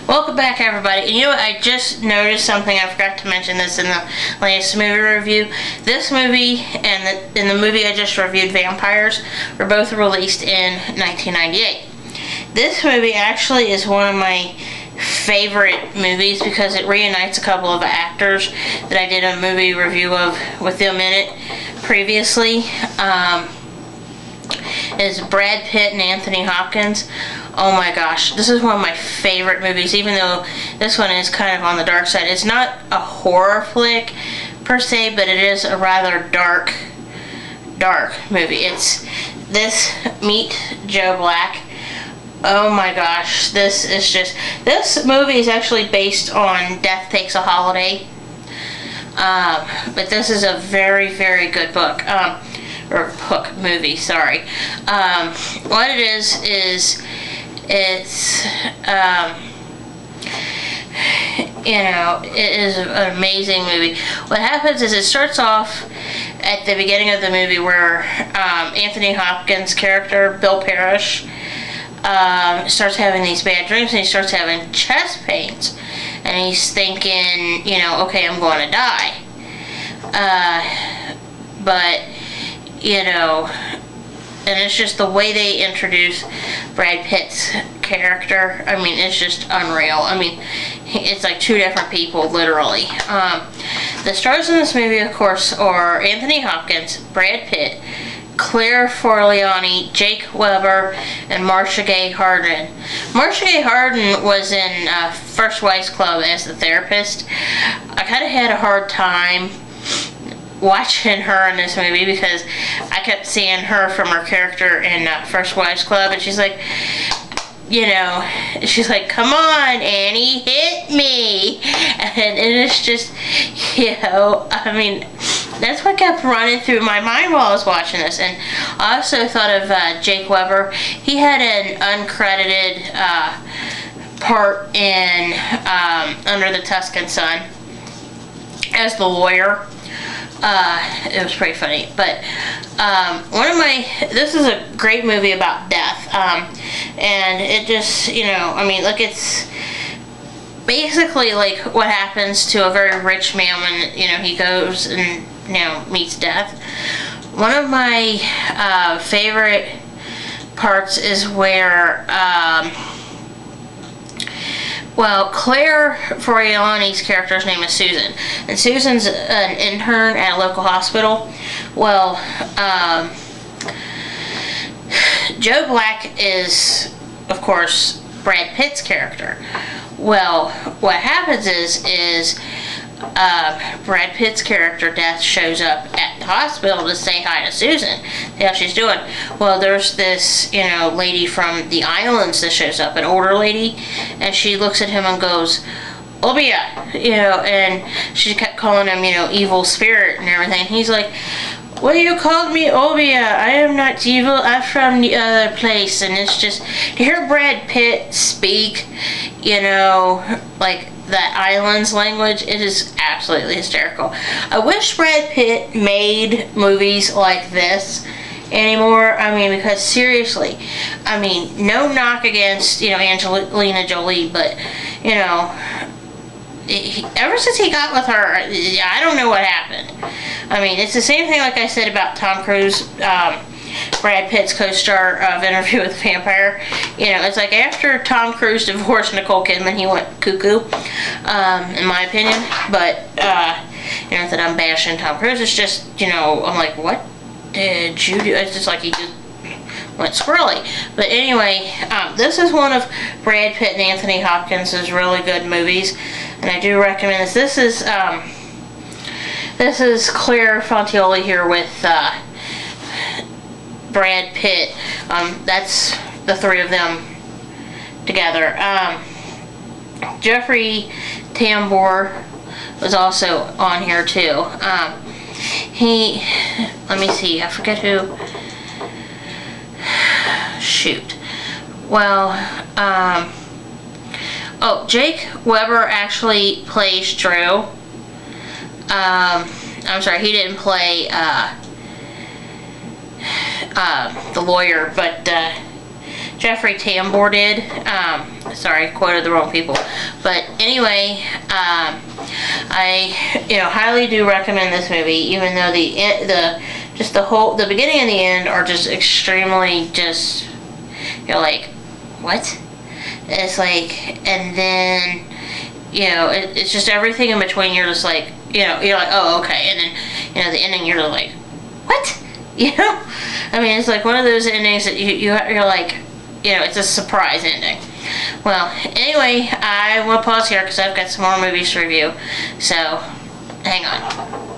Welcome back, everybody. And you know what? I just noticed something. I forgot to mention this in the latest movie review. This movie and the movie I just reviewed, Vampires, were both released in 1998. This movie actually is one of my favorite movies because it reunites a couple of actors that I did a movie review of with them in it previously. Is Brad Pitt and Anthony Hopkins. Oh my gosh, this is one of my favorite movies, even though this one is kind of on the dark side. It's not a horror flick per se, but it is a rather dark movie. It's this meet Joe Black. Oh my gosh, this movie is actually based on Death Takes a Holiday. But this is a very, very good book. Movie, sorry. What it is it's it is an amazing movie. What happens is it starts off at the beginning of the movie where Anthony Hopkins' character, Bill Parrish, starts having these bad dreams, and he starts having chest pains, and he's thinking, okay, I'm going to die. But and it's just the way they introduce Brad Pitt's character. I mean, it's just unreal. I mean, it's like two different people, literally. The stars in this movie, of course, are Anthony Hopkins, Brad Pitt, Clair Forlani, Jake Weber, and Marcia Gay Harden. Marcia Gay Harden was in First Wives Club as the therapist. I kind of had a hard time watching her in this movie because I kept seeing her from her character in First Wives Club, and she's like, come on, Annie, hit me. And it's just, I mean, that's what kept running through my mind while I was watching this. And I also thought of Jake Weber. He had an uncredited part in Under the Tuscan Sun as the lawyer. It was pretty funny, but this is a great movie about death, and it just, I mean, look, it's basically like what happens to a very rich man when, he goes and, meets death. One of my favorite parts is where, Clair Forlani's character's name is Susan, and Susan's an intern at a local hospital. Well, Joe Black is, of course, Brad Pitt's character. Well, what happens is Brad Pitt's character, Death, shows up at the hospital to say hi to Susan, see how she's doing. Well, there's this, lady from the islands that shows up, an older lady, and she looks at him and goes, Obia, and she kept calling him, evil spirit and everything. He's like, what do you call me, Obia? I am not evil, I'm from the other place. And it's just, to hear Brad Pitt speak, like that islands language, it is absolutely hysterical. I wish Brad Pitt made movies like this anymore. I mean, because seriously, I mean, no knock against, Angelina Jolie, but, ever since he got with her, I don't know what happened. I mean, it's the same thing like I said about Tom Cruise, Brad Pitt's co-star of Interview with the Vampire. It's like after Tom Cruise divorced Nicole Kidman, he went cuckoo, in my opinion. But, not that I'm bashing Tom Cruise, it's just, I'm like, what did you do? It's just like he just went squirrely. But anyway, this is one of Brad Pitt and Anthony Hopkins' really good movies, and I do recommend this. This is Clair Forlani here with Brad Pitt. That's the three of them together. Jeffrey Tambor was also on here too. Let me see, I forget who. Shoot. Well, Jake Weber actually plays Drew. I'm sorry, he didn't play the lawyer, but Jeffrey Tambor did. Sorry, quoted the wrong people. But anyway, I highly do recommend this movie, even though the beginning and the end are just extremely just, you're like, what? It's like, and then, it's just everything in between. You're just like, you're like, oh, okay. And then, the ending, you're like, what? I mean, it's like one of those endings that you're like, it's a surprise ending. Well, anyway, I will pause here because I've got some more movies to review. So, hang on.